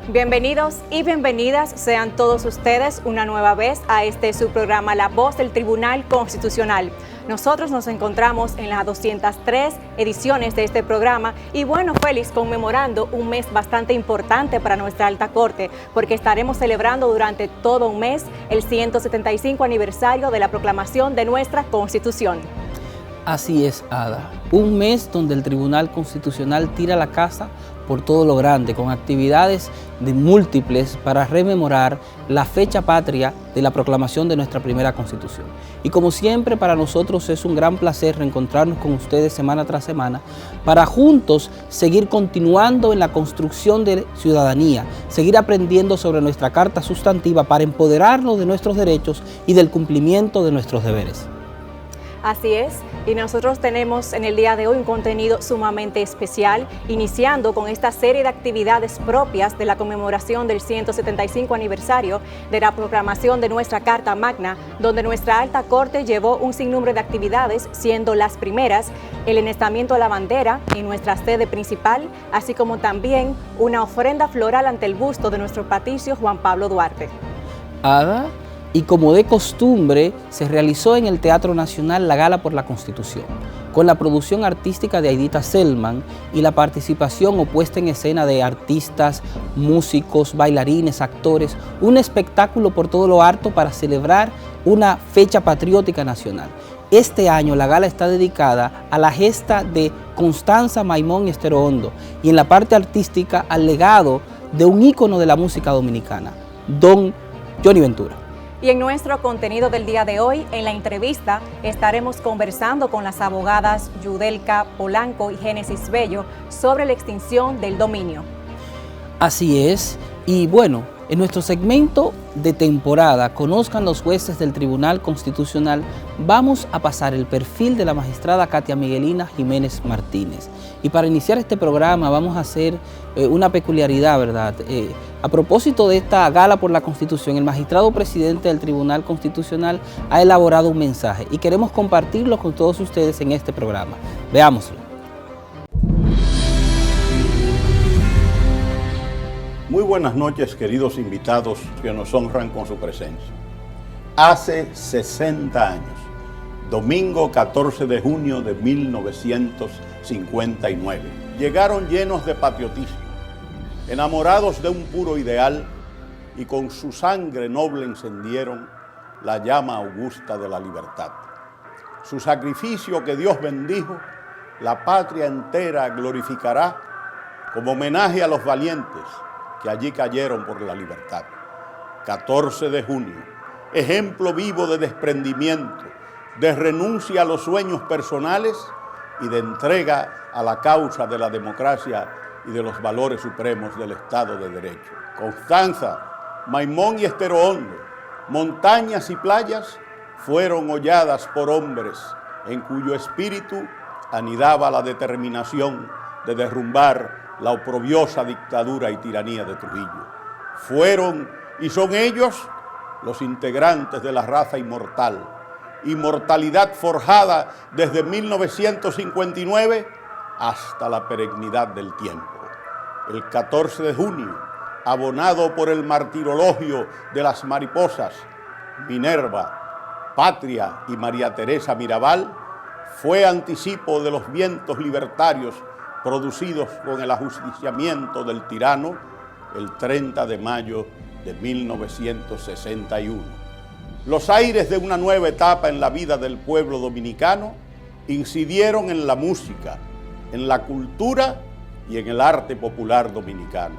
Bienvenidos y bienvenidas sean todos ustedes una nueva vez a su programa La Voz del Tribunal Constitucional. Nosotros nos encontramos en las 203 ediciones de este programa y bueno, Félix, conmemorando un mes bastante importante para nuestra Alta Corte, porque estaremos celebrando durante todo un mes el 175 aniversario de la proclamación de nuestra Constitución. Así es, Ada. Un mes donde el Tribunal Constitucional tira la casa por todo lo grande, con actividades de múltiples para rememorar la fecha patria de la proclamación de nuestra primera Constitución. Y como siempre, para nosotros es un gran placer reencontrarnos con ustedes semana tras semana para juntos seguir continuando en la construcción de ciudadanía, seguir aprendiendo sobre nuestra Carta Sustantiva para empoderarnos de nuestros derechos y del cumplimiento de nuestros deberes. Así es, y nosotros tenemos en el día de hoy un contenido sumamente especial, iniciando con esta serie de actividades propias de la conmemoración del 175 aniversario de la proclamación de nuestra Carta Magna, donde nuestra Alta Corte llevó un sinnúmero de actividades, siendo las primeras el enestamiento de la bandera en nuestra sede principal, así como también una ofrenda floral ante el busto de nuestro patricio Juan Pablo Duarte. Ada. Y como de costumbre, se realizó en el Teatro Nacional la Gala por la Constitución, con la producción artística de Aidita Selman y la participación o puesta en escena de artistas, músicos, bailarines, actores, un espectáculo por todo lo harto para celebrar una fecha patriótica nacional. Este año la gala está dedicada a la gesta de Constanza Maimón y Estero Hondo y en la parte artística al legado de un ícono de la música dominicana, don Johnny Ventura. Y en nuestro contenido del día de hoy, en la entrevista, estaremos conversando con las abogadas Yudelka Polanco y Génesis Bello sobre la extinción del dominio. Así es, y bueno, en nuestro segmento de temporada, Conozcan los jueces del Tribunal Constitucional, vamos a pasar el perfil de la magistrada Katia Miguelina Jiménez Martínez. Y para iniciar este programa vamos a hacer una peculiaridad, ¿verdad? A propósito de esta gala por la Constitución, el magistrado presidente del Tribunal Constitucional ha elaborado un mensaje y queremos compartirlo con todos ustedes en este programa. Veámoslo. Muy buenas noches, queridos invitados que nos honran con su presencia. Hace 60 años, domingo 14 de junio de 1959, llegaron llenos de patriotismo, enamorados de un puro ideal y con su sangre noble encendieron la llama augusta de la libertad. Su sacrificio que Dios bendijo, la patria entera glorificará como homenaje a los valientes que allí cayeron por la libertad. 14 de junio, ejemplo vivo de desprendimiento, de renuncia a los sueños personales y de entrega a la causa de la democracia y de los valores supremos del Estado de Derecho. Constanza, Maimón y Estero Hondo, montañas y playas fueron holladas por hombres en cuyo espíritu anidaba la determinación de derrumbar la oprobiosa dictadura y tiranía de Trujillo. Fueron y son ellos los integrantes de la raza inmortal, inmortalidad forjada desde 1959 hasta la perennidad del tiempo. El 14 de junio, abonado por el martirologio de las mariposas, Minerva, Patria y María Teresa Mirabal, fue anticipo de los vientos libertarios producidos con el ajusticiamiento del tirano el 30 de mayo de 1961. Los aires de una nueva etapa en la vida del pueblo dominicano incidieron en la música, en la cultura y en el arte popular dominicano.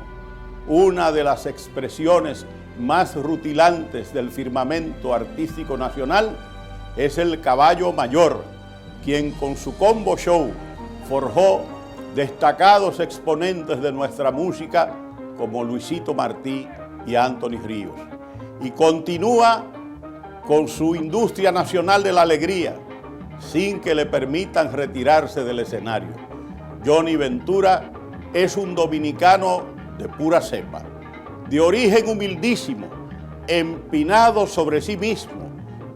Una de las expresiones más rutilantes del firmamento artístico nacional es el Caballo Mayor, quien con su combo show forjó destacados exponentes de nuestra música como Luisito Martí y Anthony Ríos. Y continúa con su industria nacional de la alegría, sin que le permitan retirarse del escenario. Johnny Ventura es un dominicano de pura cepa, de origen humildísimo, empinado sobre sí mismo,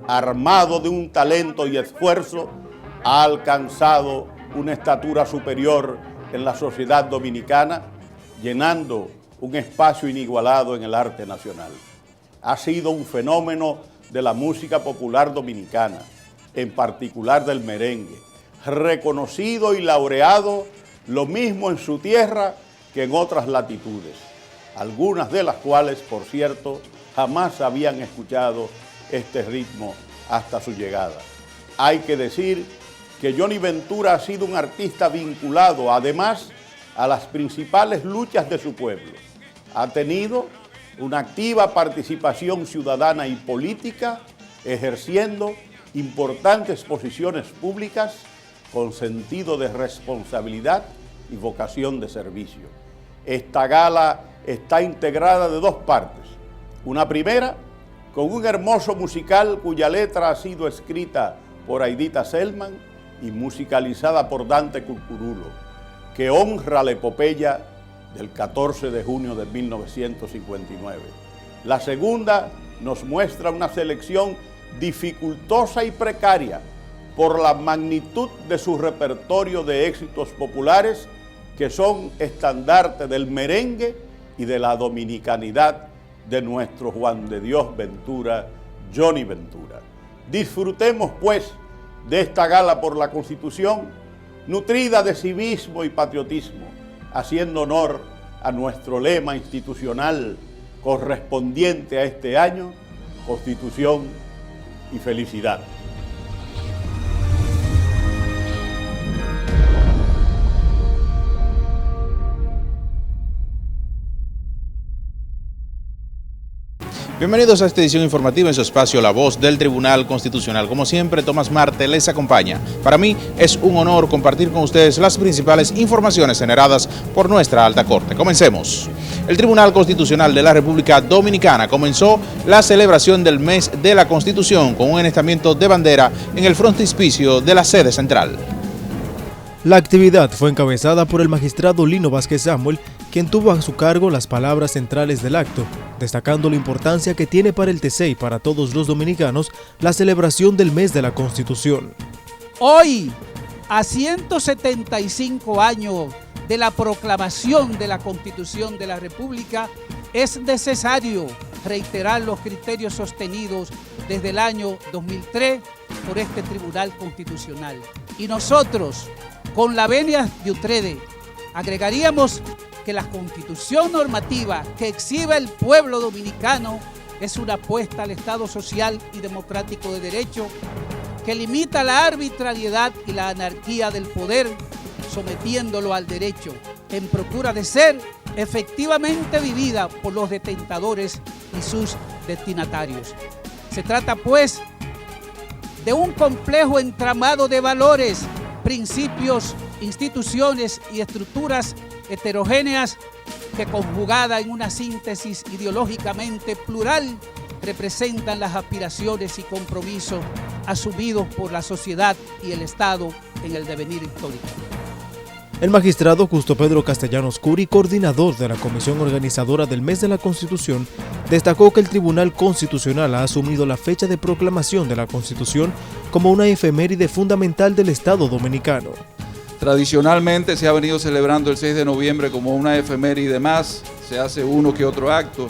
armado de un talento y esfuerzo, ha alcanzado una estatura superior en la sociedad dominicana, llenando un espacio inigualado en el arte nacional. Ha sido un fenómeno de la música popular dominicana, en particular del merengue, reconocido y laureado lo mismo en su tierra que en otras latitudes, algunas de las cuales, por cierto, jamás habían escuchado este ritmo hasta su llegada. Hay que decir que Johnny Ventura ha sido un artista vinculado, además, a las principales luchas de su pueblo. Ha tenido una activa participación ciudadana y política, ejerciendo importantes posiciones públicas con sentido de responsabilidad y vocación de servicio. Esta gala está integrada de dos partes. Una primera, con un hermoso musical cuya letra ha sido escrita por Aidita Selman y musicalizada por Dante Curcurulo, que honra la epopeya del 14 de junio de 1959. La segunda nos muestra una selección dificultosa y precaria por la magnitud de su repertorio de éxitos populares que son estandarte del merengue y de la dominicanidad de nuestro Juan de Dios Ventura, Johnny Ventura. Disfrutemos, pues, de esta gala por la Constitución, nutrida de civismo y patriotismo, haciendo honor a nuestro lema institucional correspondiente a este año, Constitución y felicidad. Bienvenidos a esta edición informativa en su espacio La Voz del Tribunal Constitucional. Como siempre, Tomás Marte les acompaña. Para mí es un honor compartir con ustedes las principales informaciones generadas por nuestra alta corte. Comencemos. El Tribunal Constitucional de la República Dominicana comenzó la celebración del mes de la Constitución con un enestamiento de bandera en el frontispicio de la sede central. La actividad fue encabezada por el magistrado Lino Vázquez Samuel, quien tuvo a su cargo las palabras centrales del acto, destacando la importancia que tiene para el TC y para todos los dominicanos la celebración del mes de la Constitución. Hoy, a 175 años de la proclamación de la Constitución de la República, es necesario reiterar los criterios sostenidos desde el año 2003 por este Tribunal Constitucional. Y nosotros, con la venia de ustedes, agregaríamos que la Constitución normativa que exhibe el pueblo dominicano es una apuesta al Estado social y democrático de derecho que limita la arbitrariedad y la anarquía del poder, sometiéndolo al derecho, en procura de ser efectivamente vivida por los detentadores y sus destinatarios. Se trata, pues, de un complejo entramado de valores, principios, instituciones y estructuras heterogéneas que, conjugada en una síntesis ideológicamente plural, representan las aspiraciones y compromisos asumidos por la sociedad y el Estado en el devenir histórico. El magistrado Justo Pedro Castellanos Curi, coordinador de la Comisión Organizadora del Mes de la Constitución, destacó que el Tribunal Constitucional ha asumido la fecha de proclamación de la Constitución como una efeméride fundamental del Estado dominicano. Tradicionalmente se ha venido celebrando el 6 de noviembre como una efeméride más, se hace uno que otro acto.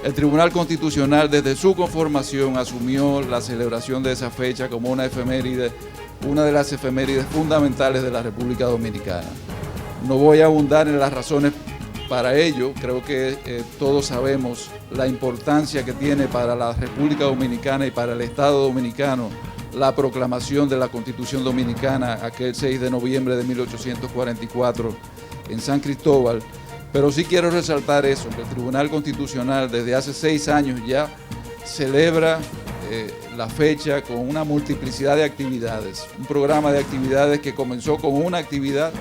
El Tribunal Constitucional desde su conformación asumió la celebración de esa fecha como una efeméride, una de las efemérides fundamentales de la República Dominicana. No voy a abundar en las razones para ello, creo que todos sabemos la importancia que tiene para la República Dominicana y para el Estado dominicano la proclamación de la Constitución Dominicana aquel 6 de noviembre de 1844 en San Cristóbal, pero sí quiero resaltar eso, que el Tribunal Constitucional desde hace 6 años ya celebra la fecha con una multiplicidad de actividades, un programa de actividades que comenzó con una actividad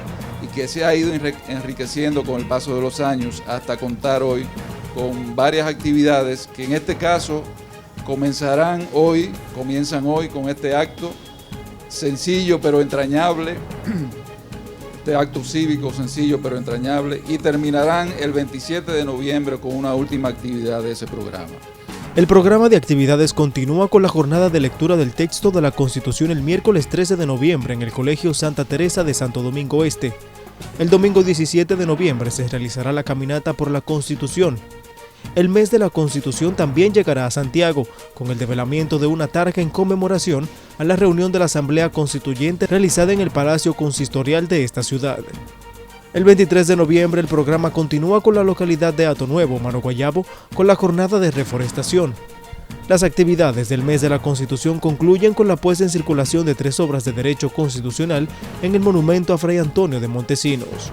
y que se ha ido enriqueciendo con el paso de los años hasta contar hoy con varias actividades que en este caso comienzan hoy con este acto sencillo pero entrañable, este acto cívico sencillo pero entrañable, y terminarán el 27 de noviembre con una última actividad de ese programa. El programa de actividades continúa con la jornada de lectura del texto de la Constitución el miércoles 13 de noviembre en el Colegio Santa Teresa de Santo Domingo Este. El domingo 17 de noviembre se realizará la caminata por la Constitución. El mes de la Constitución también llegará a Santiago, con el develamiento de una targa en conmemoración a la reunión de la Asamblea Constituyente realizada en el Palacio Consistorial de esta ciudad. El 23 de noviembre el programa continúa con la localidad de Hato Nuevo, Mano Guayabo, con la jornada de reforestación. Las actividades del mes de la Constitución concluyen con la puesta en circulación de 3 obras de derecho constitucional en el monumento a Fray Antonio de Montesinos.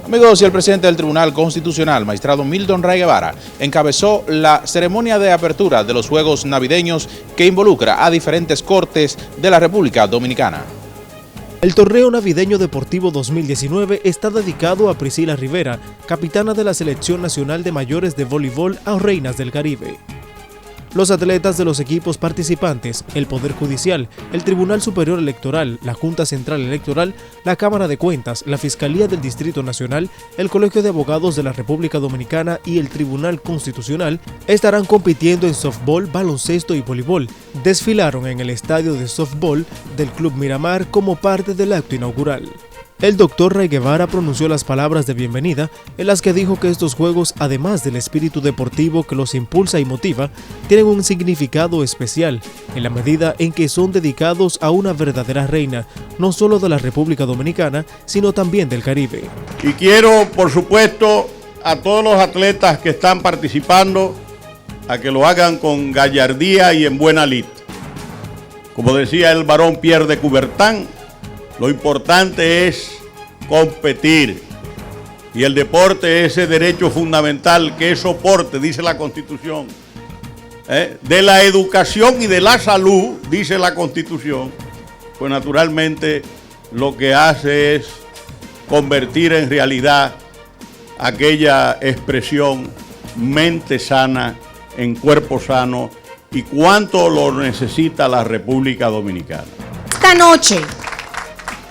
Amigos, y el presidente del Tribunal Constitucional, magistrado Milton Ray Guevara, encabezó la ceremonia de apertura de los Juegos Navideños que involucra a diferentes cortes de la República Dominicana. El Torneo Navideño Deportivo 2019 está dedicado a Priscila Rivera, capitana de la Selección Nacional de Mayores de Voleibol a Reinas del Caribe. Los atletas de los equipos participantes, el Poder Judicial, el Tribunal Superior Electoral, la Junta Central Electoral, la Cámara de Cuentas, la Fiscalía del Distrito Nacional, el Colegio de Abogados de la República Dominicana y el Tribunal Constitucional estarán compitiendo en softball, baloncesto y voleibol. Desfilaron en el estadio de softball del Club Miramar como parte del acto inaugural. El doctor Ray Guevara pronunció las palabras de bienvenida en las que dijo que estos juegos, además del espíritu deportivo que los impulsa y motiva, tienen un significado especial en la medida en que son dedicados a una verdadera reina, no solo de la República Dominicana, sino también del Caribe. Y quiero, por supuesto, a todos los atletas que están participando, a que lo hagan con gallardía y en buena lid. Como decía el barón Pierre de Coubertin, lo importante es competir y el deporte es ese derecho fundamental que es soporte, dice la Constitución, de la educación y de la salud, dice la Constitución. Pues naturalmente lo que hace es convertir en realidad aquella expresión mente sana en cuerpo sano y cuánto lo necesita la República Dominicana. Esta noche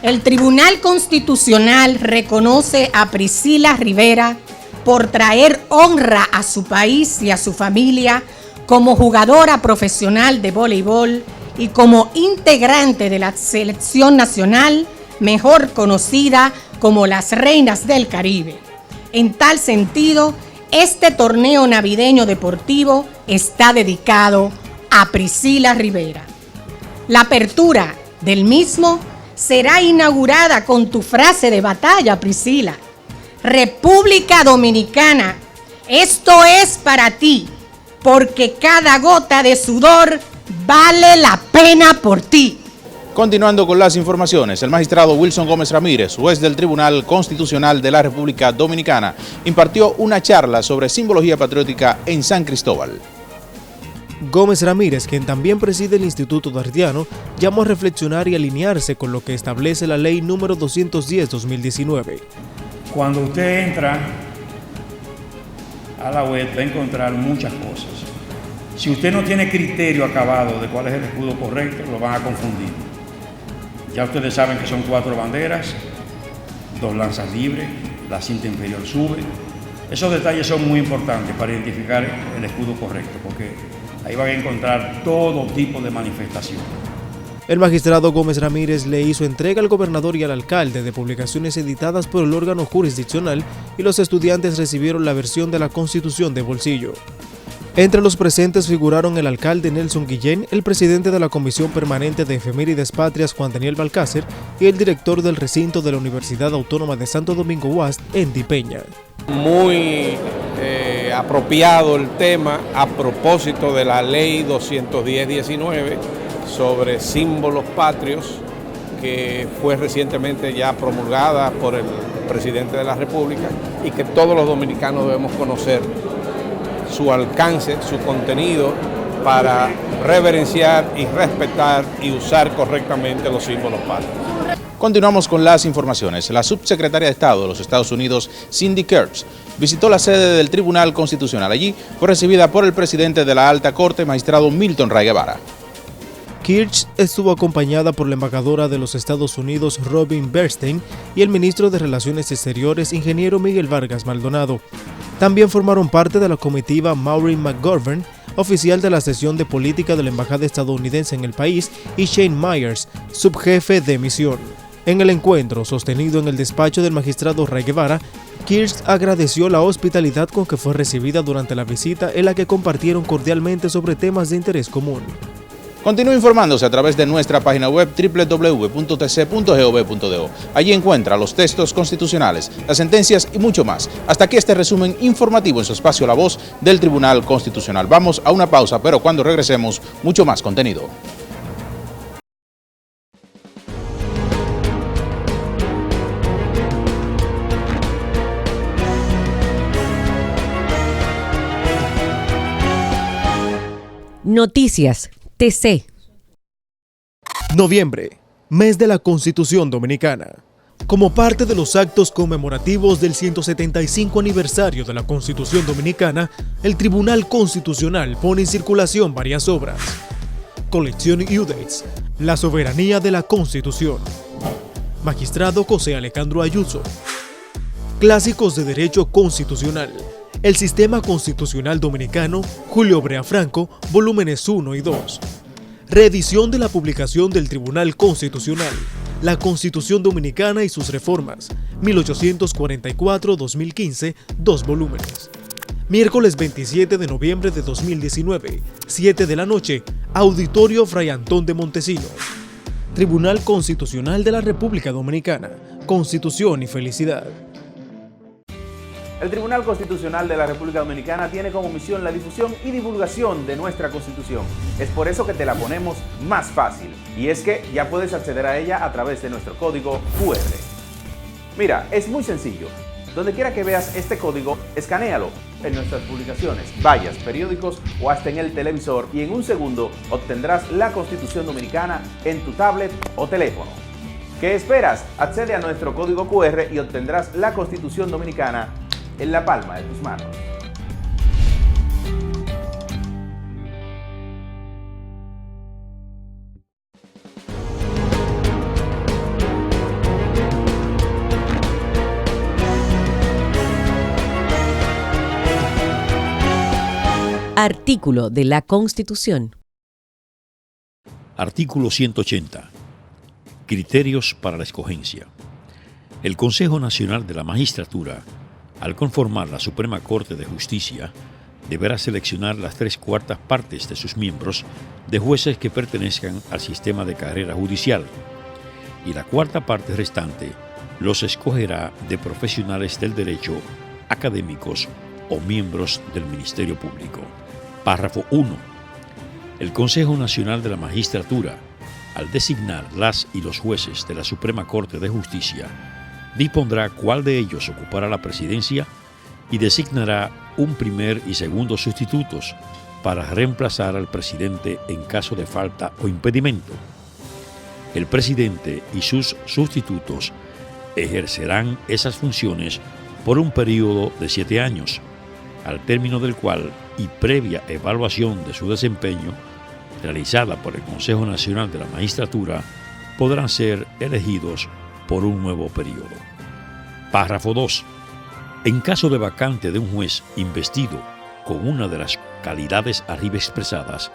el Tribunal Constitucional reconoce a Priscila Rivera por traer honra a su país y a su familia como jugadora profesional de voleibol y como integrante de la selección nacional, mejor conocida como las Reinas del Caribe. En tal sentido, este torneo navideño deportivo está dedicado a Priscila Rivera. La apertura del mismo será inaugurada con tu frase de batalla, Priscila. República Dominicana, esto es para ti, porque cada gota de sudor vale la pena por ti. Continuando con las informaciones, el magistrado Wilson Gómez Ramírez, juez del Tribunal Constitucional de la República Dominicana, impartió una charla sobre simbología patriótica en San Cristóbal. Gómez Ramírez, quien también preside el Instituto Dardiano, llamó a reflexionar y alinearse con lo que establece la Ley número 210/2019. Cuando usted entra a la web va a encontrar muchas cosas. Si usted no tiene criterio acabado de cuál es el escudo correcto, lo van a confundir. Ya ustedes saben que son 4 banderas, 2 lanzas libres, la cinta inferior sube. Esos detalles son muy importantes para identificar el escudo correcto, porque ahí van a encontrar todo tipo de manifestación. El magistrado Gómez Ramírez le hizo entrega al gobernador y al alcalde de publicaciones editadas por el órgano jurisdiccional y los estudiantes recibieron la versión de la Constitución de bolsillo. Entre los presentes figuraron el alcalde Nelson Guillén, el presidente de la Comisión Permanente de Efemérides Patrias Juan Daniel Balcácer y el director del recinto de la Universidad Autónoma de Santo Domingo UASD, Andy Peña. Muy apropiado el tema a propósito de la Ley 210/19 sobre símbolos patrios que fue recientemente ya promulgada por el presidente de la República y que todos los dominicanos debemos conocer su alcance, su contenido, para reverenciar y respetar y usar correctamente los símbolos patrios. Continuamos con las informaciones. La subsecretaria de Estado de los Estados Unidos, Cindy Kirsch, visitó la sede del Tribunal Constitucional. Allí fue recibida por el presidente de la Alta Corte, magistrado Milton Ray Guevara. Kirsch estuvo acompañada por la embajadora de los Estados Unidos, Robin Bernstein, y el ministro de Relaciones Exteriores, ingeniero Miguel Vargas Maldonado. También formaron parte de la comitiva Maureen McGovern, oficial de la sección de política de la Embajada estadounidense en el país, y Shane Myers, subjefe de misión. En el encuentro, sostenido en el despacho del magistrado Ray Guevara, Kirsch agradeció la hospitalidad con que fue recibida durante la visita, en la que compartieron cordialmente sobre temas de interés común. Continúe informándose a través de nuestra página web www.tc.gov.do. Allí encuentra los textos constitucionales, las sentencias y mucho más. Hasta aquí este resumen informativo en su espacio La Voz del Tribunal Constitucional. Vamos a una pausa, pero cuando regresemos, mucho más contenido. Noticias TC. Noviembre, mes de la Constitución Dominicana. Como parte de los actos conmemorativos del 175 aniversario de la Constitución Dominicana, el Tribunal Constitucional pone en circulación varias obras. Colección Iudex, La soberanía de la Constitución. Magistrado José Alejandro Ayuso. Clásicos de Derecho Constitucional. El Sistema Constitucional Dominicano, Julio Brea Franco, volúmenes 1 y 2. Reedición de la publicación del Tribunal Constitucional, La Constitución Dominicana y sus reformas, 1844-2015, 2 volúmenes. Miércoles 27 de noviembre de 2019, 7 de la noche, Auditorio Fray Antón de Montesinos. Tribunal Constitucional de la República Dominicana, Constitución y Felicidad. El Tribunal Constitucional de la República Dominicana tiene como misión la difusión y divulgación de nuestra Constitución. Es por eso que te la ponemos más fácil. Y es que ya puedes acceder a ella a través de nuestro código QR. Mira, es muy sencillo. Donde quiera que veas este código, escanéalo en nuestras publicaciones, vallas, periódicos o hasta en el televisor y en un segundo obtendrás la Constitución Dominicana en tu tablet o teléfono. ¿Qué esperas? Accede a nuestro código QR y obtendrás la Constitución Dominicana en la palma de tus manos. Artículo de la Constitución. Artículo 180. Criterios para la escogencia. El Consejo Nacional de la Magistratura, al conformar la Suprema Corte de Justicia, deberá seleccionar las 3/4 partes de sus miembros de jueces que pertenezcan al sistema de carrera judicial, y la 1/4 parte restante los escogerá de profesionales del derecho, académicos o miembros del Ministerio Público. Párrafo 1. El Consejo Nacional de la Magistratura, al designar las y los jueces de la Suprema Corte de Justicia, dispondrá cuál de ellos ocupará la presidencia y designará un primer y segundo sustitutos para reemplazar al presidente en caso de falta o impedimento. El presidente y sus sustitutos ejercerán esas funciones por un periodo de 7 años, al término del cual, y previa evaluación de su desempeño, realizada por el Consejo Nacional de la Magistratura, podrán ser elegidos por un nuevo periodo. Párrafo 2. En caso de vacante de un juez investido con una de las calidades arriba expresadas,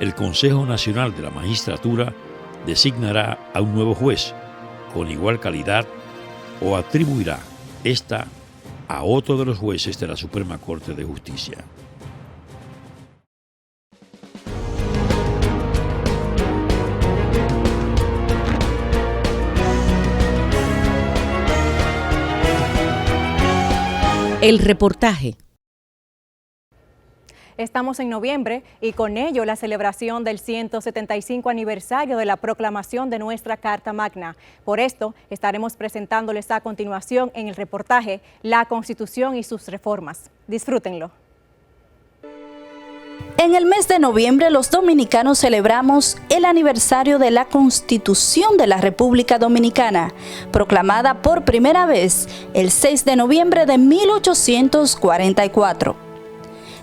el Consejo Nacional de la Magistratura designará a un nuevo juez con igual calidad o atribuirá esta a otro de los jueces de la Suprema Corte de Justicia. El reportaje. Estamos en noviembre y con ello la celebración del 175 aniversario de la proclamación de nuestra Carta Magna. Por esto estaremos presentándoles a continuación en el reportaje La Constitución y sus reformas. Disfrútenlo. En el mes de noviembre los dominicanos celebramos el aniversario de la Constitución de la República Dominicana, proclamada por primera vez el 6 de noviembre de 1844.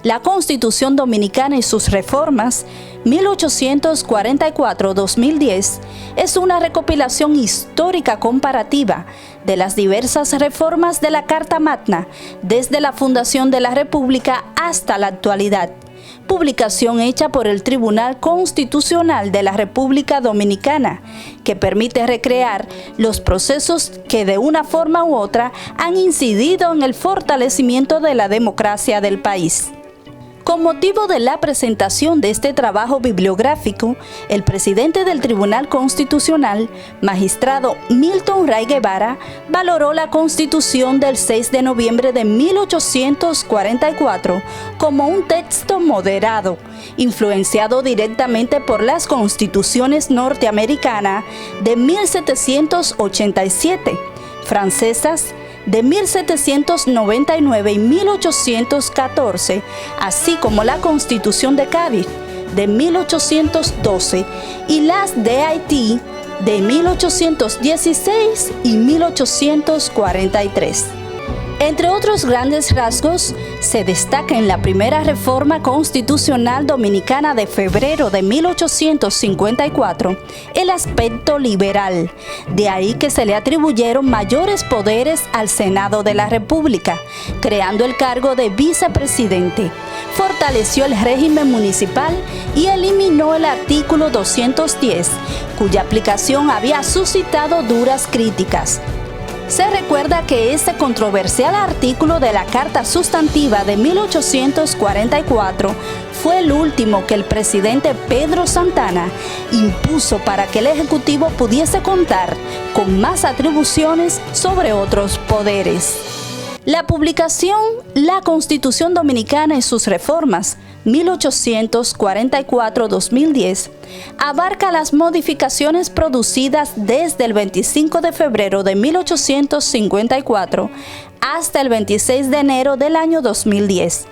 La Constitución Dominicana y sus reformas, 1844-2010, es una recopilación histórica comparativa de las diversas reformas de la Carta Magna desde la fundación de la República hasta la actualidad, publicación hecha por el Tribunal Constitucional de la República Dominicana, que permite recrear los procesos que de una forma u otra han incidido en el fortalecimiento de la democracia del país. Con motivo de la presentación de este trabajo bibliográfico, el presidente del Tribunal Constitucional, magistrado Milton Ray Guevara, valoró la Constitución del 6 de noviembre de 1844 como un texto moderado, influenciado directamente por las constituciones norteamericanas de 1787, francesas de 1799 y 1814, así como la Constitución de Cádiz de 1812 y las de Haití de 1816 y 1843. Entre otros grandes rasgos, se destaca en la primera reforma constitucional dominicana de febrero de 1854 el aspecto liberal, de ahí que se le atribuyeron mayores poderes al Senado de la República, creando el cargo de vicepresidente. Fortaleció el régimen municipal y eliminó el artículo 210, cuya aplicación había suscitado duras críticas. Se recuerda que este controversial artículo de la Carta Sustantiva de 1844 fue el último que el presidente Pedro Santana impuso para que el Ejecutivo pudiese contar con más atribuciones sobre otros poderes. La publicación La Constitución Dominicana y sus reformas, 1844-2010, abarca las modificaciones producidas desde el 25 de febrero de 1854 hasta el 26 de enero del año 2010.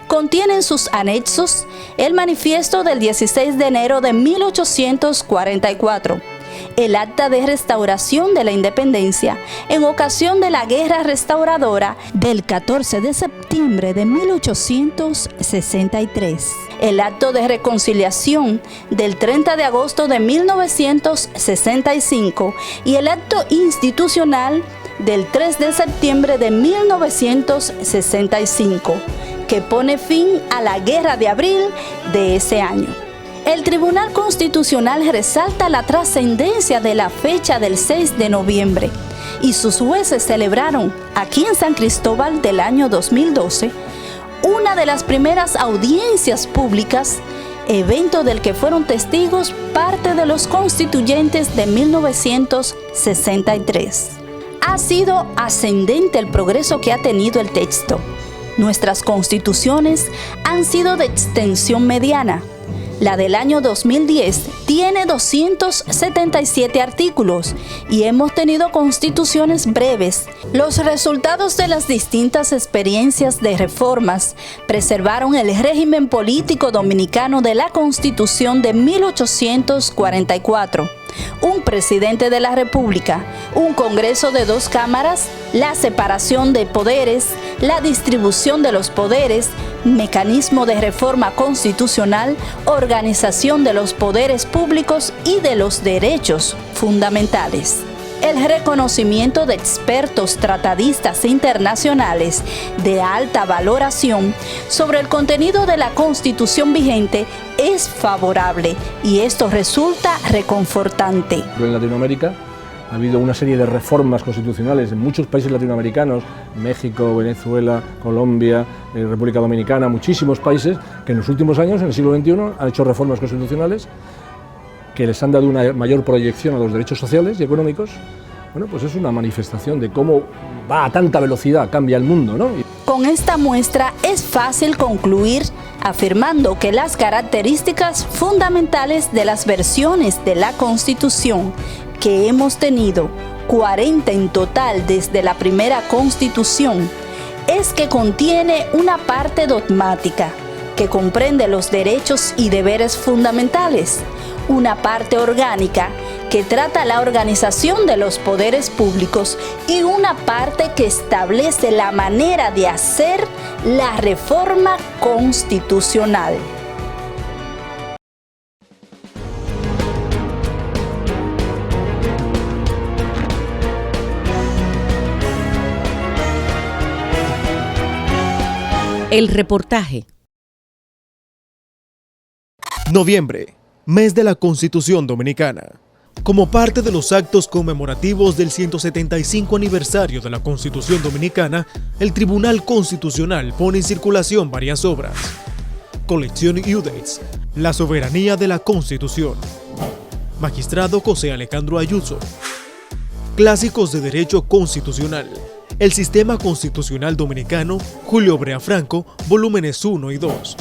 Contiene en sus anexos el manifiesto del 16 de enero de 1844, el acta de restauración de la independencia en ocasión de la guerra restauradora del 14 de septiembre de 1863, el acto de reconciliación del 30 de agosto de 1965 y el acto institucional del 3 de septiembre de 1965, que pone fin a la Guerra de Abril de ese año. El Tribunal Constitucional resalta la trascendencia de la fecha del 6 de noviembre y sus jueces celebraron aquí en San Cristóbal del año 2012 una de las primeras audiencias públicas, evento del que fueron testigos parte de los constituyentes de 1963. Ha sido ascendente el progreso que ha tenido el texto. Nuestras constituciones han sido de extensión mediana. La del año 2010 tiene 277 artículos y hemos tenido constituciones breves. Los resultados de las distintas experiencias de reformas preservaron el régimen político dominicano de la Constitución de 1844. Un presidente de la República, un Congreso de 2 cámaras, la separación de poderes, la distribución de los poderes, mecanismo de reforma constitucional, organización de los poderes públicos y de los derechos fundamentales. El reconocimiento de expertos tratadistas internacionales de alta valoración sobre el contenido de la Constitución vigente es favorable y esto resulta reconfortante. En Latinoamérica ha habido una serie de reformas constitucionales en muchos países latinoamericanos, México, Venezuela, Colombia, República Dominicana, muchísimos países que en los últimos años, en el siglo XXI, han hecho reformas constitucionales que les han dado una mayor proyección a los derechos sociales y económicos. Bueno, pues es una manifestación de cómo va a tanta velocidad, cambia el mundo, ¿no? Con esta muestra es fácil concluir afirmando que las características fundamentales de las versiones de la Constitución que hemos tenido, 40 en total desde la primera Constitución, es que contiene una parte dogmática que comprende los derechos y deberes fundamentales, una parte orgánica que trata la organización de los poderes públicos y una parte que establece la manera de hacer la reforma constitucional. El reportaje. Noviembre, mes de la Constitución Dominicana. Como parte de los actos conmemorativos del 175 aniversario de la Constitución Dominicana, el Tribunal Constitucional pone en circulación varias obras. Colección Iudex, La soberanía de la Constitución. Magistrado José Alejandro Ayuso. Clásicos de Derecho Constitucional. El Sistema Constitucional Dominicano, Julio Brea Franco, volúmenes 1 y 2.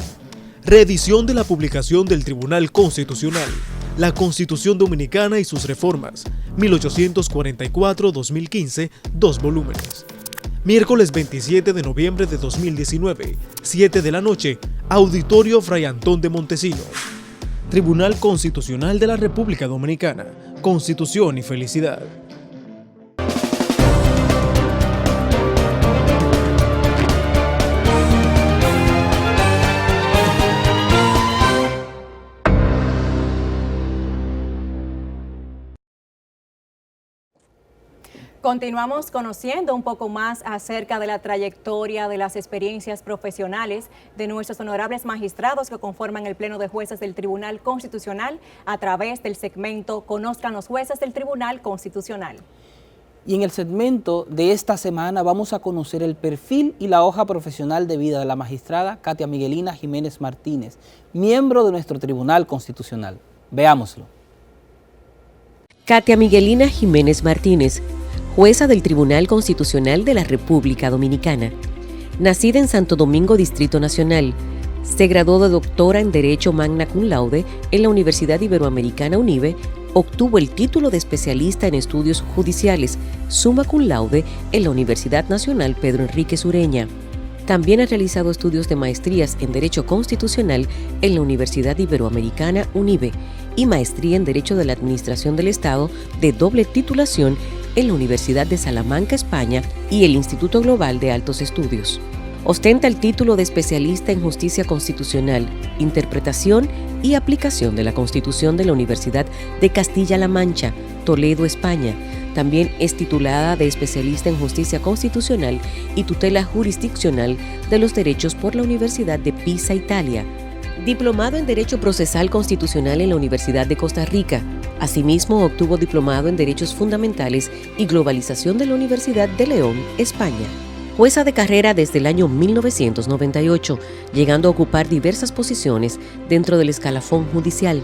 Reedición de la publicación del Tribunal Constitucional, La Constitución Dominicana y sus reformas, 1844-2015, 2 volúmenes. Miércoles 27 de noviembre de 2019, 7 de la noche, Auditorio Fray Antón de Montesinos. Tribunal Constitucional de la República Dominicana, Constitución y Felicidad. Continuamos conociendo un poco más acerca de la trayectoria, de las experiencias profesionales de nuestros honorables magistrados que conforman el Pleno de Jueces del Tribunal Constitucional a través del segmento Conozcan los Jueces del Tribunal Constitucional. Y en el segmento de esta semana vamos a conocer el perfil y la hoja profesional de vida de la magistrada Katia Miguelina Jiménez Martínez, miembro de nuestro Tribunal Constitucional. Veámoslo. Katia Miguelina Jiménez Martínez, jueza del Tribunal Constitucional de la República Dominicana. Nacida en Santo Domingo, Distrito Nacional, se graduó de doctora en Derecho Magna Cum Laude en la Universidad Iberoamericana UNIBE, obtuvo el título de especialista en estudios judiciales Summa Cum Laude en la Universidad Nacional Pedro Enríquez Ureña. También ha realizado estudios de maestrías en Derecho Constitucional en la Universidad Iberoamericana UNIBE y maestría en Derecho de la Administración del Estado de doble titulación en la Universidad de Salamanca, España, y el Instituto Global de Altos Estudios. Ostenta el título de especialista en Justicia Constitucional, Interpretación y Aplicación de la Constitución de la Universidad de Castilla-La Mancha, Toledo, España. También es titulada de especialista en Justicia Constitucional y Tutela Jurisdiccional de los Derechos por la Universidad de Pisa, Italia. Diplomado en Derecho Procesal Constitucional en la Universidad de Costa Rica. Asimismo, obtuvo diplomado en Derechos Fundamentales y Globalización de la Universidad de León, España. Jueza de carrera desde el año 1998, llegando a ocupar diversas posiciones dentro del escalafón judicial.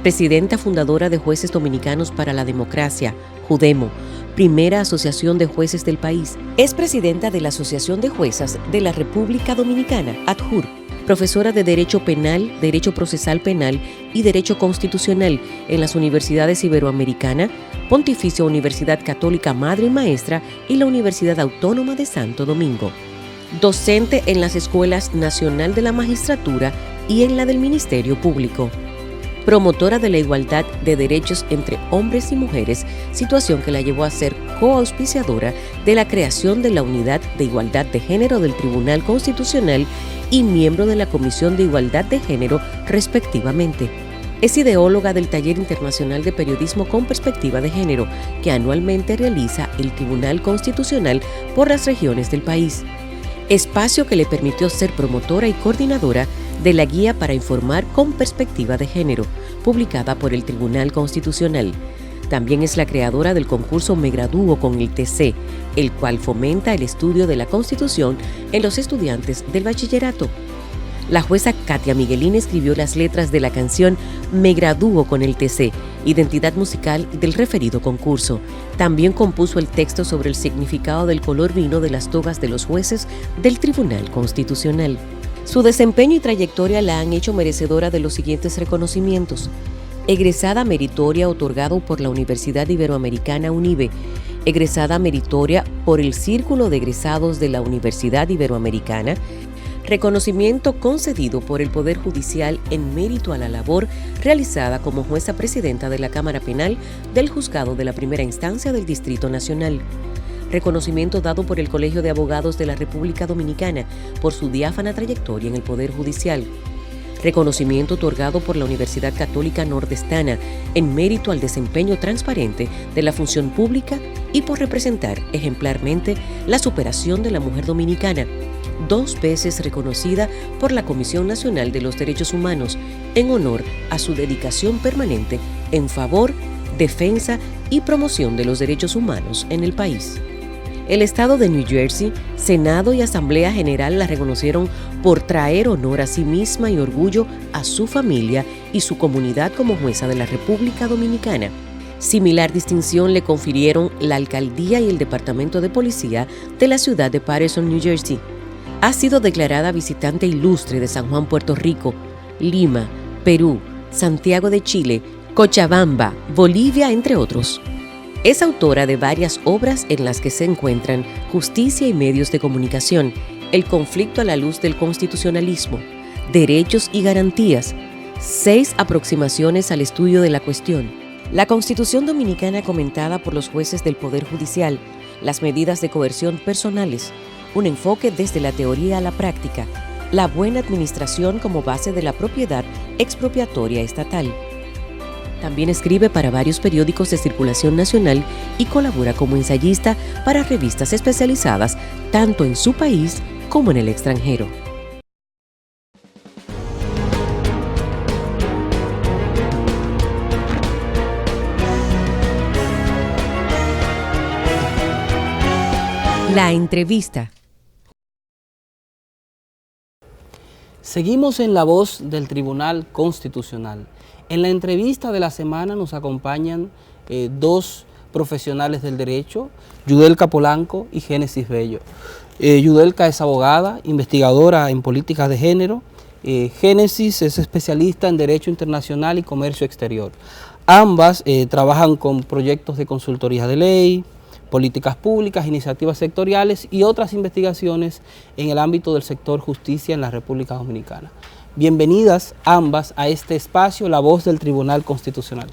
Presidenta fundadora de Jueces Dominicanos para la Democracia, JUDEMO, primera asociación de jueces del país. Es presidenta de la Asociación de Juezas de la República Dominicana, ADJUR. Profesora de Derecho Penal, Derecho Procesal Penal y Derecho Constitucional en las Universidades Iberoamericana, Pontificia Universidad Católica Madre y Maestra y la Universidad Autónoma de Santo Domingo. Docente en las Escuelas Nacional de la Magistratura y en la del Ministerio Público. Promotora de la igualdad de derechos entre hombres y mujeres, situación que la llevó a ser coauspiciadora de la creación de la Unidad de Igualdad de Género del Tribunal Constitucional y miembro de la Comisión de Igualdad de Género, respectivamente. Es ideóloga del Taller Internacional de Periodismo con Perspectiva de Género, que anualmente realiza el Tribunal Constitucional por las regiones del país. Espacio que le permitió ser promotora y coordinadora de la Guía para Informar con Perspectiva de Género, publicada por el Tribunal Constitucional. También es la creadora del concurso Me Gradúo con el TC, el cual fomenta el estudio de la Constitución en los estudiantes del bachillerato. La jueza Katia Miguelina escribió las letras de la canción Me Gradúo con el TC, identidad musical del referido concurso. También compuso el texto sobre el significado del color vino de las togas de los jueces del Tribunal Constitucional. Su desempeño y trayectoria la han hecho merecedora de los siguientes reconocimientos: egresada meritoria otorgado por la Universidad Iberoamericana UNIBE, egresada meritoria por el Círculo de Egresados de la Universidad Iberoamericana, reconocimiento concedido por el Poder Judicial en mérito a la labor realizada como jueza presidenta de la Cámara Penal del Juzgado de la Primera Instancia del Distrito Nacional, reconocimiento dado por el Colegio de Abogados de la República Dominicana por su diáfana trayectoria en el Poder Judicial, reconocimiento otorgado por la Universidad Católica Nordestana en mérito al desempeño transparente de la función pública y por representar ejemplarmente la superación de la mujer dominicana, 2 veces reconocida por la Comisión Nacional de los Derechos Humanos en honor a su dedicación permanente en favor, defensa y promoción de los derechos humanos en el país. El estado de New Jersey, Senado y Asamblea General la reconocieron por traer honor a sí misma y orgullo a su familia y su comunidad como jueza de la República Dominicana. Similar distinción le confirieron la Alcaldía y el Departamento de Policía de la ciudad de Paterson, New Jersey. Ha sido declarada visitante ilustre de San Juan, Puerto Rico, Lima, Perú, Santiago de Chile, Cochabamba, Bolivia, entre otros. Es autora de varias obras en las que se encuentran Justicia y medios de comunicación, El conflicto a la luz del constitucionalismo, Derechos y garantías, 6 aproximaciones al estudio de la cuestión, la Constitución Dominicana comentada por los jueces del Poder Judicial, las medidas de coerción personales, un enfoque desde la teoría a la práctica, la buena administración como base de la propiedad expropiatoria estatal. También escribe para varios periódicos de circulación nacional y colabora como ensayista para revistas especializadas tanto en su país como en el extranjero. La entrevista. Seguimos en La Voz del Tribunal Constitucional. En la entrevista de la semana nos acompañan 2 profesionales del derecho, Yudelka Polanco y Génesis Bello. Yudelka es abogada, investigadora en políticas de género. Génesis es especialista en Derecho Internacional y Comercio Exterior. Ambas trabajan con proyectos de consultoría de ley, políticas públicas, iniciativas sectoriales y otras investigaciones en el ámbito del sector justicia en la República Dominicana. Bienvenidas ambas a este espacio, La Voz del Tribunal Constitucional.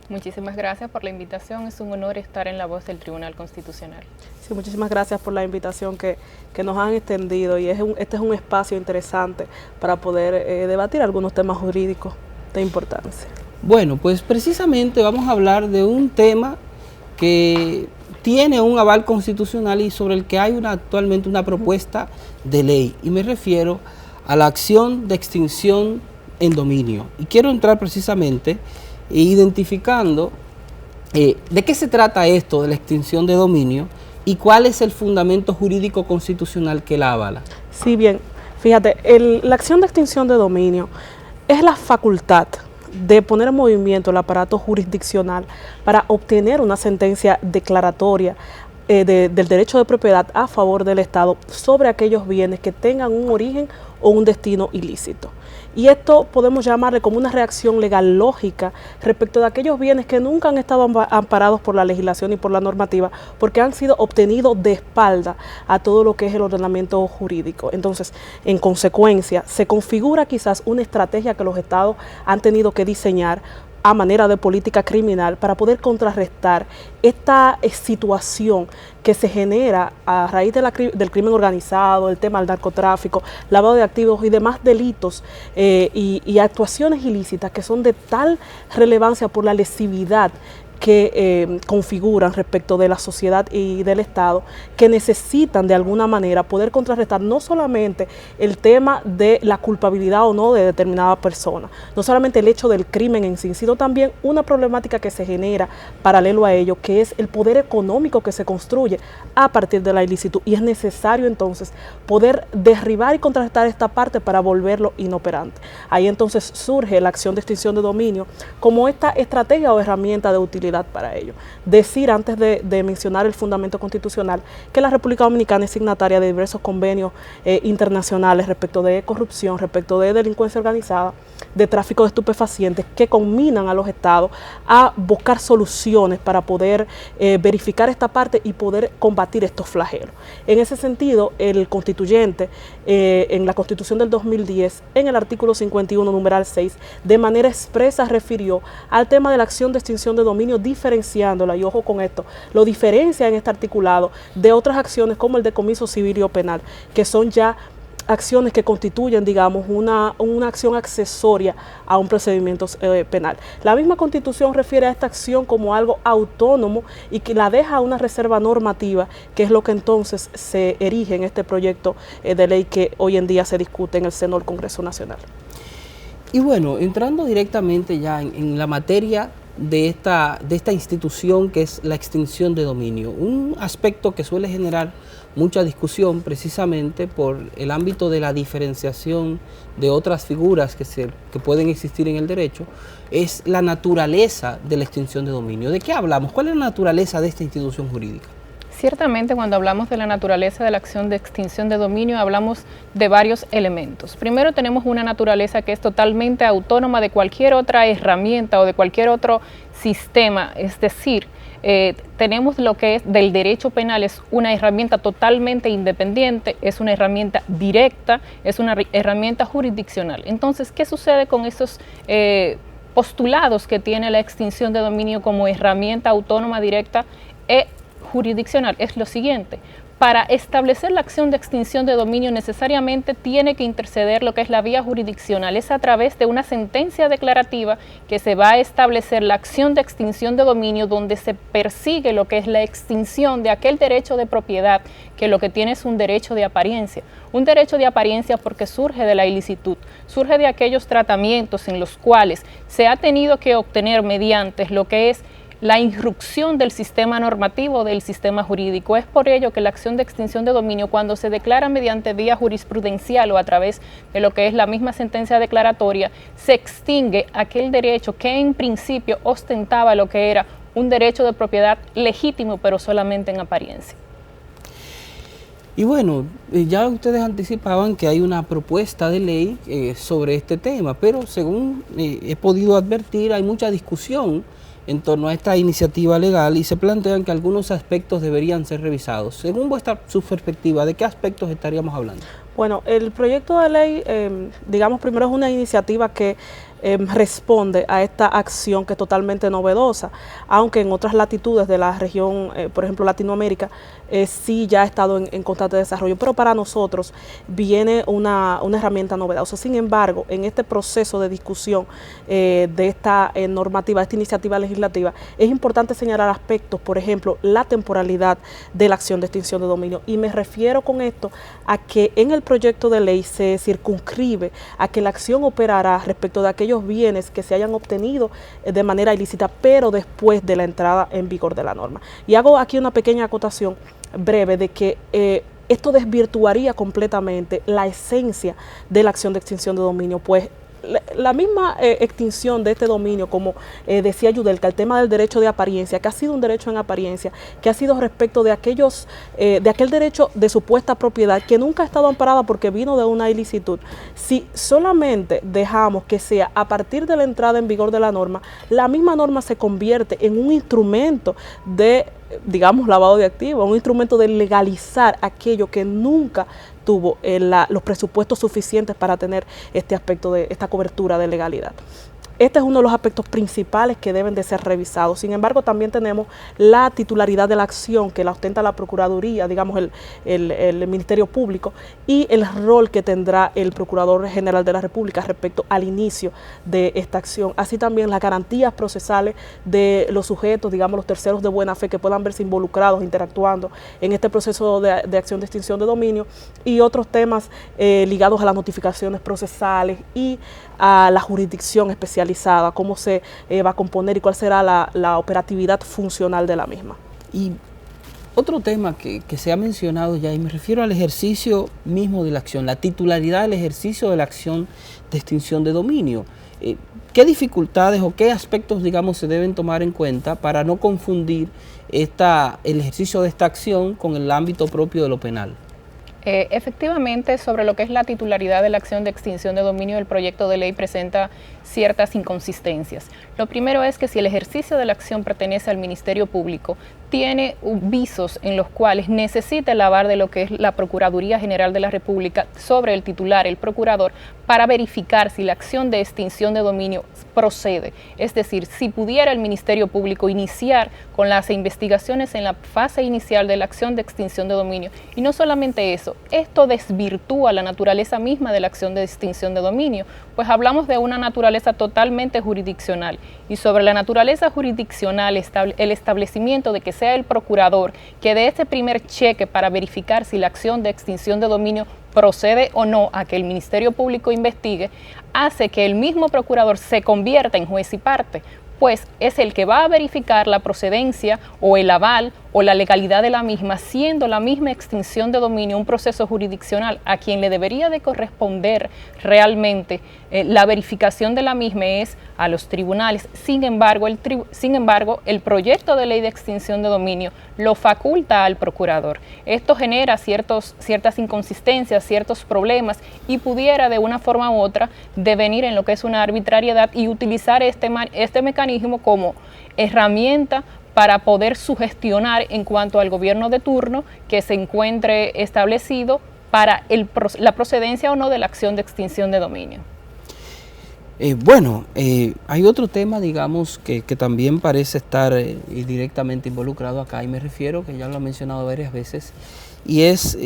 Muchísimas gracias por la invitación, es un honor estar en La Voz del Tribunal Constitucional. Sí, muchísimas gracias por la invitación que nos han extendido y este es un espacio interesante para poder debatir algunos temas jurídicos de importancia. Bueno, pues precisamente vamos a hablar de un tema que tiene un aval constitucional y sobre el que hay actualmente una propuesta de ley, y me refiero a la acción de extinción en dominio. Y quiero entrar precisamente identificando de qué se trata esto de la extinción de dominio y cuál es el fundamento jurídico constitucional que la avala. Sí, bien, fíjate, la acción de extinción de dominio es la facultad de poner en movimiento el aparato jurisdiccional para obtener una sentencia declaratoria del derecho de propiedad a favor del Estado sobre aquellos bienes que tengan un origen o un destino ilícito. Y esto podemos llamarle como una reacción legal lógica respecto de aquellos bienes que nunca han estado amparados por la legislación y por la normativa, porque han sido obtenidos de espalda a todo lo que es el ordenamiento jurídico. Entonces, en consecuencia, se configura quizás una estrategia que los estados han tenido que diseñar a manera de política criminal para poder contrarrestar esta situación que se genera a raíz del crimen organizado, el tema del narcotráfico, lavado de activos y demás delitos y actuaciones ilícitas que son de tal relevancia por la lesividad que configuran respecto de la sociedad y del Estado, que necesitan de alguna manera poder contrarrestar no solamente el tema de la culpabilidad o no de determinada persona, no solamente el hecho del crimen en sí, sino también una problemática que se genera paralelo a ello, que es el poder económico que se construye a partir de la ilicitud, y es necesario entonces poder derribar y contrarrestar esta parte para volverlo inoperante. Ahí entonces surge la acción de extinción de dominio como esta estrategia o herramienta de utilidad para ello. Decir, antes de mencionar el fundamento constitucional, que la República Dominicana es signataria de diversos convenios internacionales respecto de corrupción, respecto de delincuencia organizada, de tráfico de estupefacientes, que combinan a los estados a buscar soluciones para poder verificar esta parte y poder combatir estos flagelos. En ese sentido, el constituyente, en la Constitución del 2010, en el artículo 51, numeral 6, de manera expresa refirió al tema de la acción de extinción de dominio, diferenciándola, y ojo con esto, lo diferencia en este articulado de otras acciones como el decomiso civil o penal, que son ya acciones que constituyen, digamos, una acción accesoria a un procedimiento penal. La misma Constitución refiere a esta acción como algo autónomo y que la deja a una reserva normativa, que es lo que entonces se erige en este proyecto de ley que hoy en día se discute en el seno del Congreso Nacional. Y bueno, entrando directamente ya en la materia de esta institución que es la extinción de dominio, un aspecto que suele generar mucha discusión precisamente por el ámbito de la diferenciación de otras figuras que pueden existir en el derecho, es la naturaleza de la extinción de dominio. ¿De qué hablamos? ¿Cuál es la naturaleza de esta institución jurídica? Ciertamente, cuando hablamos de la naturaleza de la acción de extinción de dominio, hablamos de varios elementos. Primero, tenemos una naturaleza que es totalmente autónoma de cualquier otra herramienta o de cualquier otro sistema, es decir, tenemos lo que es del derecho penal, es una herramienta totalmente independiente, es una herramienta directa, es una herramienta jurisdiccional. Entonces, ¿qué sucede con esos postulados que tiene la extinción de dominio como herramienta autónoma, directa e jurisdiccional? Es lo siguiente: para establecer la acción de extinción de dominio necesariamente tiene que interceder lo que es la vía jurisdiccional. Es a través de una sentencia declarativa que se va a establecer la acción de extinción de dominio, donde se persigue lo que es la extinción de aquel derecho de propiedad que lo que tiene es un derecho de apariencia. Un derecho de apariencia porque surge de la ilicitud, surge de aquellos tratamientos en los cuales se ha tenido que obtener mediante lo que es la irrupción del sistema normativo, del sistema jurídico. Es por ello que la acción de extinción de dominio, cuando se declara mediante vía jurisprudencial o a través de lo que es la misma sentencia declaratoria, se extingue aquel derecho que en principio ostentaba lo que era un derecho de propiedad legítimo, pero solamente en apariencia. Y bueno, ya ustedes anticipaban que hay una propuesta de ley sobre este tema, pero según he podido advertir, hay mucha discusión en torno a esta iniciativa legal y se plantean que algunos aspectos deberían ser revisados. Según su perspectiva, ¿de qué aspectos estaríamos hablando? Bueno, el proyecto de ley, digamos, primero es una iniciativa que responde a esta acción que es totalmente novedosa, aunque en otras latitudes de la región, por ejemplo Latinoamérica, sí ya ha estado en constante desarrollo, pero para nosotros viene una herramienta novedosa. Sin embargo, en este proceso de discusión de esta normativa, de esta iniciativa legislativa, es importante señalar aspectos, por ejemplo, la temporalidad de la acción de extinción de dominio, y me refiero con esto a que en el proyecto de ley se circunscribe a que la acción operará respecto de aquellos bienes que se hayan obtenido de manera ilícita, pero después de la entrada en vigor de la norma. Y hago aquí una pequeña acotación breve de que esto desvirtuaría completamente la esencia de la acción de extinción de dominio, pues la misma extinción de este dominio, como decía Yudelka, el tema del derecho de apariencia, que ha sido un derecho en apariencia, que ha sido respecto de aquel derecho de supuesta propiedad que nunca ha estado amparada porque vino de una ilicitud. Si solamente dejamos que sea a partir de la entrada en vigor de la norma, la misma norma se convierte en un instrumento de, digamos, lavado de activos, un instrumento de legalizar aquello que nunca tuvo los presupuestos suficientes para tener este aspecto de esta cobertura de legalidad. Este es uno de los aspectos principales que deben de ser revisados. Sin embargo, también tenemos la titularidad de la acción que la ostenta la Procuraduría, digamos el Ministerio Público, y el rol que tendrá el Procurador General de la República respecto al inicio de esta acción. Así también las garantías procesales de los sujetos, digamos los terceros de buena fe que puedan verse involucrados, interactuando en este proceso de acción de extinción de dominio, y otros temas ligados a las notificaciones procesales y a la jurisdicción especializada, cómo se va a componer y cuál será la operatividad funcional de la misma. Y otro tema que se ha mencionado ya, y me refiero al ejercicio mismo de la acción, la titularidad del ejercicio de la acción de extinción de dominio. ¿Qué dificultades o qué aspectos, digamos, se deben tomar en cuenta para no confundir el ejercicio de esta acción con el ámbito propio de lo penal? Efectivamente, sobre lo que es la titularidad de la acción de extinción de dominio, el proyecto de ley presenta ciertas inconsistencias. Lo primero es que si el ejercicio de la acción pertenece al Ministerio Público, tiene visos en los cuales necesita el aval de lo que es la Procuraduría General de la República sobre el titular, el procurador, para verificar si la acción de extinción de dominio procede. Es decir, si pudiera el Ministerio Público iniciar con las investigaciones en la fase inicial de la acción de extinción de dominio. Y no solamente eso, esto desvirtúa la naturaleza misma de la acción de extinción de dominio, pues hablamos de una naturaleza totalmente jurisdiccional. Y sobre la naturaleza jurisdiccional, el establecimiento de que sea el procurador que dé ese primer cheque para verificar si la acción de extinción de dominio procede o no a que el Ministerio Público investigue, hace que el mismo procurador se convierta en juez y parte, pues es el que va a verificar la procedencia o el aval o la legalidad de la misma, siendo la misma extinción de dominio un proceso jurisdiccional a quien le debería de corresponder realmente la verificación de la misma es a los tribunales. Sin embargo, el proyecto de ley de extinción de dominio lo faculta al procurador. Esto genera ciertas inconsistencias, ciertos problemas y pudiera de una forma u otra devenir en lo que es una arbitrariedad y utilizar este mecanismo como herramienta para poder sugestionar en cuanto al gobierno de turno que se encuentre establecido para la procedencia o no de la acción de extinción de dominio. Hay otro tema, digamos, que también parece estar directamente involucrado acá, y me refiero, que ya lo he mencionado varias veces, y es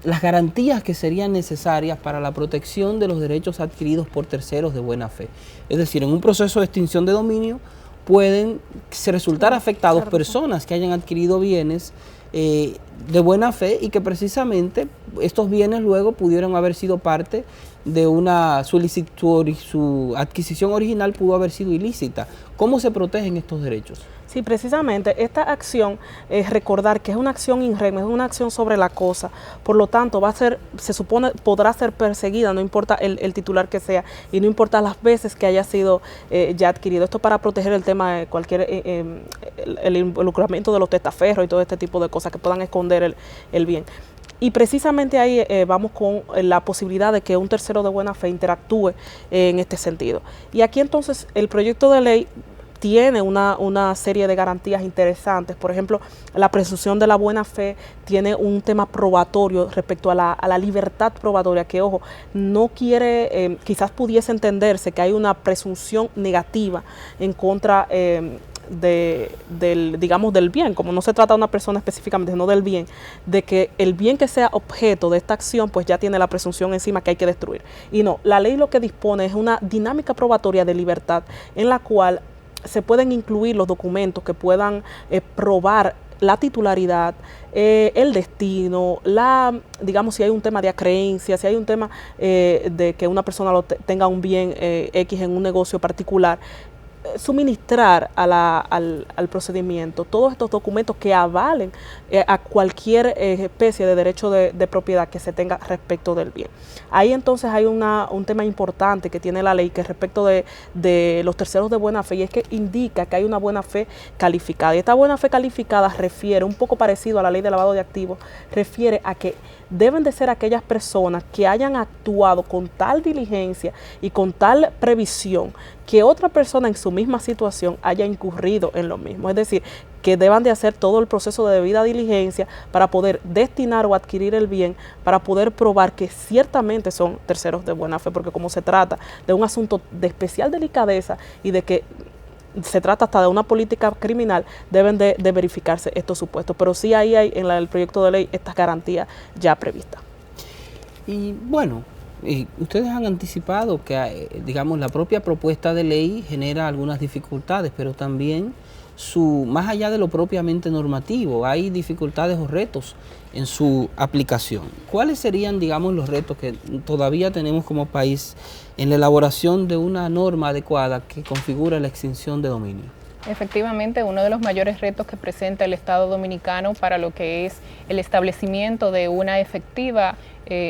las garantías que serían necesarias para la protección de los derechos adquiridos por terceros de buena fe. Es decir, en un proceso de extinción de dominio pueden resultar afectados personas que hayan adquirido bienes de buena fe y que precisamente estos bienes luego pudieron haber sido parte de una solicitud, su adquisición original pudo haber sido ilícita. ¿Cómo se protegen estos derechos? Sí, precisamente esta acción es recordar que es una acción in rem, es una acción sobre la cosa, por lo tanto se supone podrá ser perseguida, no importa el titular que sea y no importa las veces que haya sido ya adquirido. Esto para proteger el tema de el involucramiento de los testaferros y todo este tipo de cosas que puedan esconder el bien. Y precisamente ahí vamos con la posibilidad de que un tercero de buena fe interactúe en este sentido. Y aquí entonces el proyecto de ley tiene una serie de garantías interesantes. Por ejemplo, la presunción de la buena fe tiene un tema probatorio respecto a la libertad probatoria, que ojo, no quiere, quizás pudiese entenderse que hay una presunción negativa en contra del bien, como no se trata de una persona específicamente, sino del bien, de que el bien que sea objeto de esta acción, pues ya tiene la presunción encima que hay que destruir. Y no, la ley lo que dispone es una dinámica probatoria de libertad en la cual se pueden incluir los documentos que puedan probar la titularidad, el destino, digamos si hay un tema de acreencia, si hay un tema de que una persona tenga un bien X en un negocio particular, suministrar al procedimiento todos estos documentos que avalen a cualquier especie de derecho de propiedad que se tenga respecto del bien. Ahí entonces hay un tema importante que tiene la ley que respecto de los terceros de buena fe, y es que indica que hay una buena fe calificada. Y esta buena fe calificada refiere, un poco parecido a la ley de lavado de activos, refiere a que deben de ser aquellas personas que hayan actuado con tal diligencia y con tal previsión que otra persona en su misma situación haya incurrido en lo mismo. Es decir, que deban de hacer todo el proceso de debida diligencia para poder destinar o adquirir el bien, para poder probar que ciertamente son terceros de buena fe, porque como se trata de un asunto de especial delicadeza y de que se trata hasta de una política criminal, deben de verificarse estos supuestos. Pero sí ahí hay en el proyecto de ley estas garantías ya previstas. Y bueno, ustedes han anticipado que, digamos, la propia propuesta de ley genera algunas dificultades, pero también más allá de lo propiamente normativo, hay dificultades o retos en su aplicación. ¿Cuáles serían, digamos, los retos que todavía tenemos como país en la elaboración de una norma adecuada que configura la extinción de dominio? Efectivamente, uno de los mayores retos que presenta el Estado dominicano para lo que es el establecimiento de una efectiva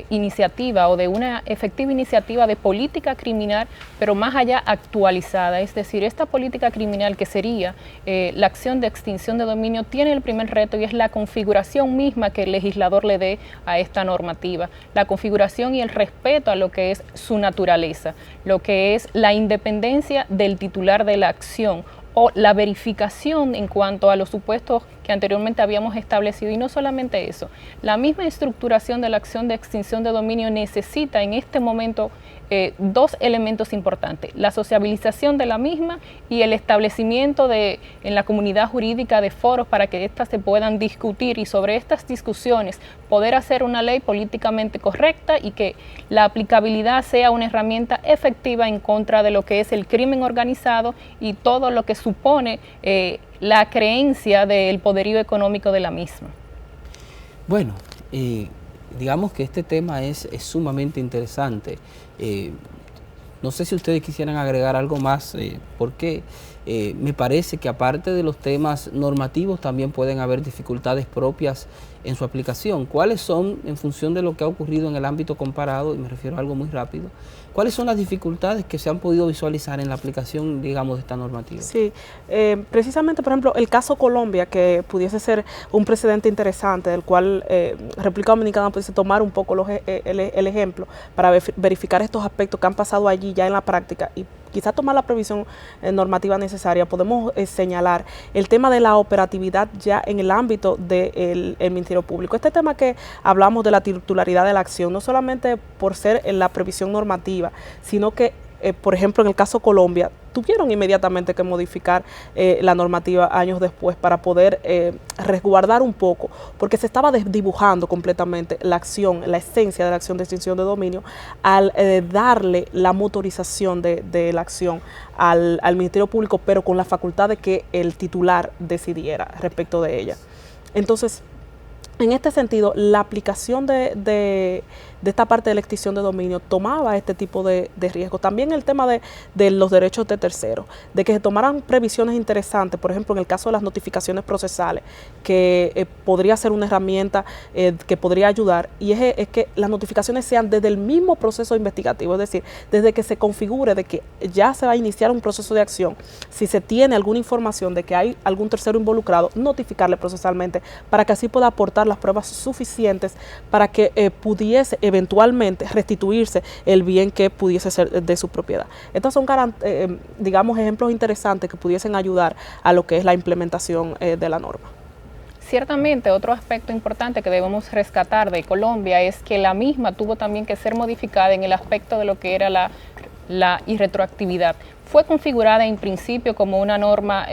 iniciativa o de una efectiva iniciativa de política criminal, pero más allá actualizada. Es decir, esta política criminal que sería la acción de extinción de dominio tiene el primer reto y es la configuración misma que el legislador le dé a esta normativa, la configuración y el respeto a lo que es su naturaleza, lo que es la independencia del titular de la acción o la verificación en cuanto a los supuestos que anteriormente habíamos establecido. Y no solamente eso, la misma estructuración de la acción de extinción de dominio necesita en este momento dos elementos importantes: la sociabilización de la misma y el establecimiento en la comunidad jurídica de foros para que éstas se puedan discutir, y sobre estas discusiones poder hacer una ley políticamente correcta y que la aplicabilidad sea una herramienta efectiva en contra de lo que es el crimen organizado y todo lo que supone la creencia del poderío económico de la misma. Bueno, digamos que este tema es sumamente interesante. No sé si ustedes quisieran agregar algo más, porque me parece que aparte de los temas normativos también pueden haber dificultades propias en su aplicación. ¿Cuáles son, en función de lo que ha ocurrido en el ámbito comparado, y me refiero a algo muy rápido, cuáles son las dificultades que se han podido visualizar en la aplicación, digamos, de esta normativa? Sí, precisamente, por ejemplo, el caso Colombia, que pudiese ser un precedente interesante, del cual República Dominicana pudiese tomar un poco el ejemplo para verificar estos aspectos que han pasado allí ya en la práctica y quizás tomar la previsión normativa necesaria. Podemos señalar el tema de la operatividad ya en el ámbito del Ministerio Público. Este tema que hablamos de la titularidad de la acción, no solamente por ser en la previsión normativa, sino que, por ejemplo, en el caso Colombia, tuvieron inmediatamente que modificar la normativa años después para poder resguardar un poco, porque se estaba desdibujando completamente la acción, la esencia de la acción de extinción de dominio, al darle la motorización de la acción al Ministerio Público, pero con la facultad de que el titular decidiera respecto de ella. Entonces, en este sentido, la aplicación de esta parte de la extinción de dominio tomaba este tipo de riesgo. También el tema de los derechos de terceros, de que se tomaran previsiones interesantes, por ejemplo, en el caso de las notificaciones procesales, que podría ser una herramienta que podría ayudar, y es que las notificaciones sean desde el mismo proceso investigativo, es decir, desde que se configure de que ya se va a iniciar un proceso de acción. Si se tiene alguna información de que hay algún tercero involucrado, notificarle procesalmente para que así pueda aportar las pruebas suficientes para que pudiese eventualmente restituirse el bien que pudiese ser de su propiedad. Estos son, digamos, ejemplos interesantes que pudiesen ayudar a lo que es la implementación de la norma. Ciertamente, otro aspecto importante que debemos rescatar de Colombia es que la misma tuvo también que ser modificada en el aspecto de lo que era la irretroactividad. Fue configurada en principio como una norma,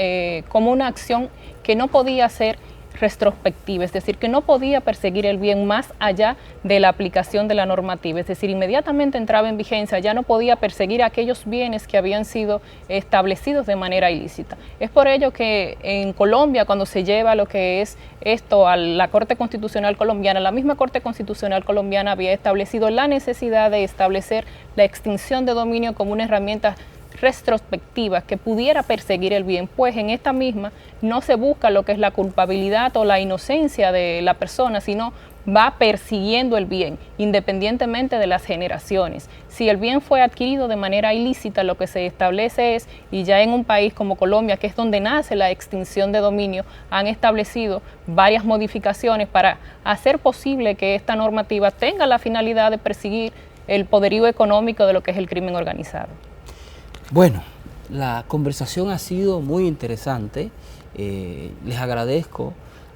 como una acción que no podía ser retrospectiva, es decir, que no podía perseguir el bien más allá de la aplicación de la normativa, es decir, inmediatamente entraba en vigencia, ya no podía perseguir aquellos bienes que habían sido establecidos de manera ilícita. Es por ello que en Colombia, cuando se lleva lo que es esto a la Corte Constitucional Colombiana, la misma Corte Constitucional Colombiana había establecido la necesidad de establecer la extinción de dominio como una herramienta retrospectiva que pudiera perseguir el bien, pues en esta misma no se busca lo que es la culpabilidad o la inocencia de la persona, sino va persiguiendo el bien, independientemente de las generaciones. Si el bien fue adquirido de manera ilícita, lo que se establece es, y ya en un país como Colombia, que es donde nace la extinción de dominio, han establecido varias modificaciones para hacer posible que esta normativa tenga la finalidad de perseguir el poderío económico de lo que es el crimen organizado. Bueno, la conversación ha sido muy interesante. Les agradezco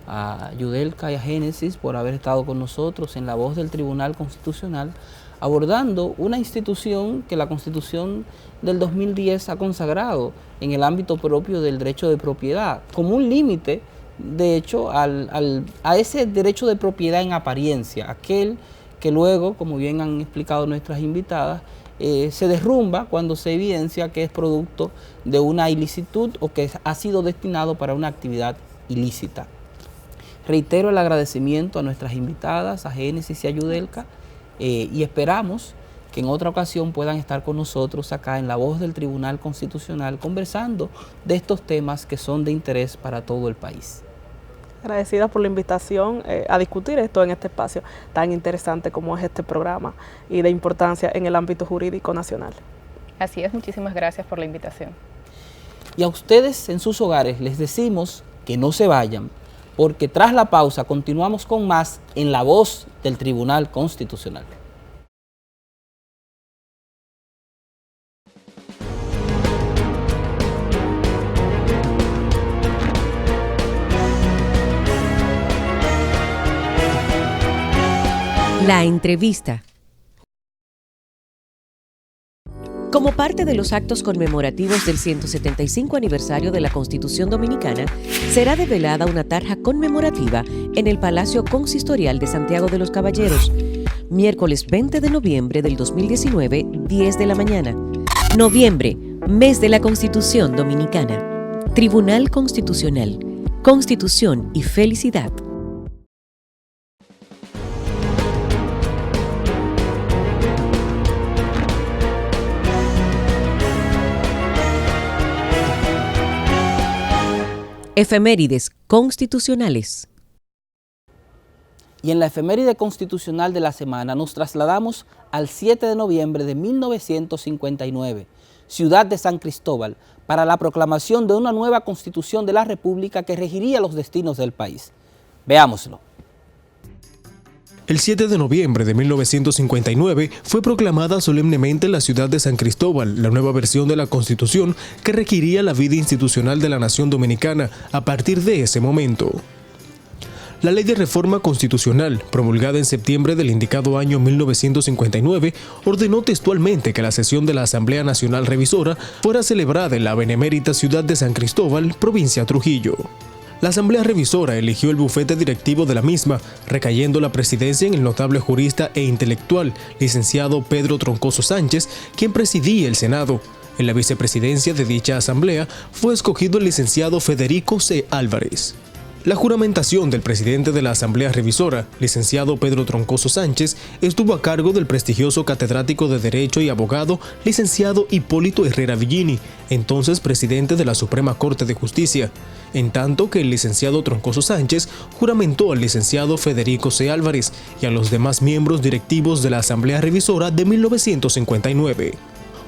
a Yudelka y a Génesis por haber estado con nosotros en La Voz del Tribunal Constitucional, abordando una institución que la Constitución del 2010 ha consagrado en el ámbito propio del derecho de propiedad, como un límite, de hecho, a ese derecho de propiedad en apariencia, aquel que luego, como bien han explicado nuestras invitadas, se derrumba cuando se evidencia que es producto de una ilicitud o que ha sido destinado para una actividad ilícita. Reitero el agradecimiento a nuestras invitadas, a Génesis y a Yudelka, y esperamos que en otra ocasión puedan estar con nosotros acá en La Voz del Tribunal Constitucional conversando de estos temas que son de interés para todo el país. Agradecida por la invitación a discutir esto en este espacio tan interesante como es este programa y de importancia en el ámbito jurídico nacional. Así es, muchísimas gracias por la invitación. Y a ustedes en sus hogares les decimos que no se vayan, porque tras la pausa continuamos con más en La Voz del Tribunal Constitucional. La entrevista. Como parte de los actos conmemorativos del 175 aniversario de la Constitución Dominicana, será develada una tarja conmemorativa en el Palacio Consistorial de Santiago de los Caballeros, miércoles 20 de noviembre del 2019, 10 de la mañana. Noviembre, mes de la Constitución Dominicana. Tribunal Constitucional. Constitución y felicidad. Efemérides constitucionales. Y en la efeméride constitucional de la semana nos trasladamos al 7 de noviembre de 1959, ciudad de San Cristóbal, para la proclamación de una nueva constitución de la República que regiría los destinos del país. Veámoslo. El 7 de noviembre de 1959 fue proclamada solemnemente en la ciudad de San Cristóbal la nueva versión de la Constitución que regiría la vida institucional de la nación dominicana a partir de ese momento. La Ley de Reforma Constitucional, promulgada en septiembre del indicado año 1959, ordenó textualmente que la sesión de la Asamblea Nacional Revisora fuera celebrada en la benemérita ciudad de San Cristóbal, provincia Trujillo. La Asamblea Revisora eligió el bufete directivo de la misma, recayendo la presidencia en el notable jurista e intelectual, licenciado Pedro Troncoso Sánchez, quien presidía el Senado. En la vicepresidencia de dicha asamblea fue escogido el licenciado Federico C. Álvarez. La juramentación del presidente de la Asamblea Revisora, licenciado Pedro Troncoso Sánchez, estuvo a cargo del prestigioso catedrático de Derecho y abogado, licenciado Hipólito Herrera Villini, entonces presidente de la Suprema Corte de Justicia, en tanto que el licenciado Troncoso Sánchez juramentó al licenciado Federico C. Álvarez y a los demás miembros directivos de la Asamblea Revisora de 1959.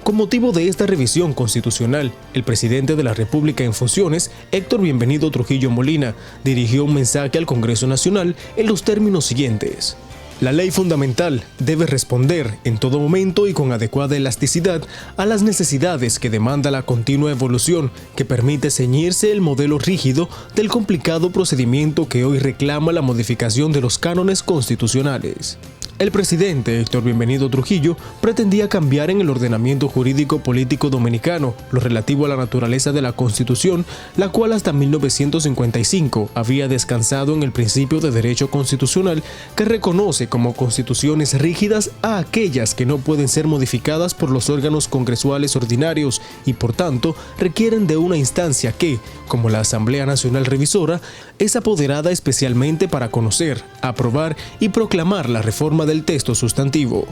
Con motivo de esta revisión constitucional, el presidente de la República en funciones, Héctor Bienvenido Trujillo Molina, dirigió un mensaje al Congreso Nacional en los términos siguientes. La ley fundamental debe responder en todo momento y con adecuada elasticidad a las necesidades que demanda la continua evolución que permite ceñirse el modelo rígido del complicado procedimiento que hoy reclama la modificación de los cánones constitucionales. El presidente Héctor Bienvenido Trujillo pretendía cambiar en el ordenamiento jurídico político dominicano lo relativo a la naturaleza de la Constitución, la cual hasta 1955 había descansado en el principio de derecho constitucional que reconoce como constituciones rígidas a aquellas que no pueden ser modificadas por los órganos congresuales ordinarios y por tanto requieren de una instancia que, como la Asamblea Nacional Revisora, es apoderada especialmente para conocer, aprobar y proclamar la reforma del texto sustantivo.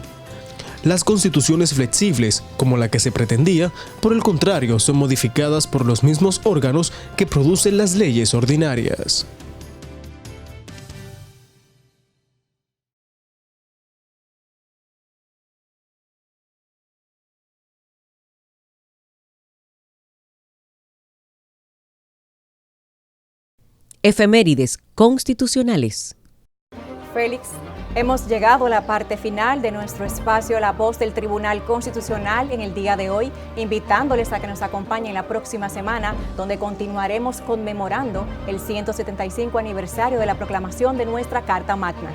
Las constituciones flexibles, como la que se pretendía, por el contrario, son modificadas por los mismos órganos que producen las leyes ordinarias. Efemérides constitucionales. Félix, hemos llegado a la parte final de nuestro espacio La Voz del Tribunal Constitucional en el día de hoy, invitándoles a que nos acompañen la próxima semana, donde continuaremos conmemorando el 175 aniversario de la proclamación de nuestra Carta Magna.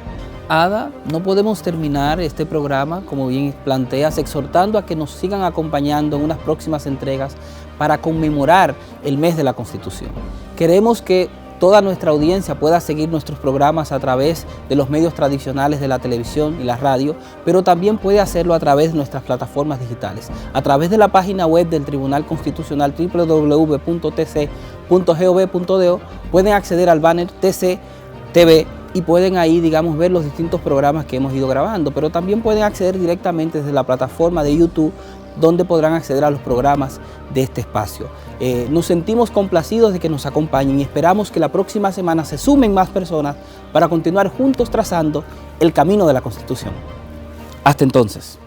Ada, no podemos terminar este programa, como bien planteas, exhortando a que nos sigan acompañando en unas próximas entregas para conmemorar el mes de la Constitución. Queremos que toda nuestra audiencia pueda seguir nuestros programas a través de los medios tradicionales de la televisión y la radio, pero también puede hacerlo a través de nuestras plataformas digitales. A través de la página web del Tribunal Constitucional www.tc.gov.do pueden acceder al banner TC TV y pueden ahí, ver los distintos programas que hemos ido grabando, pero también pueden acceder directamente desde la plataforma de YouTube, donde podrán acceder a los programas de este espacio. Nos sentimos complacidos de que nos acompañen y esperamos que la próxima semana se sumen más personas para continuar juntos trazando el camino de la Constitución. Hasta entonces.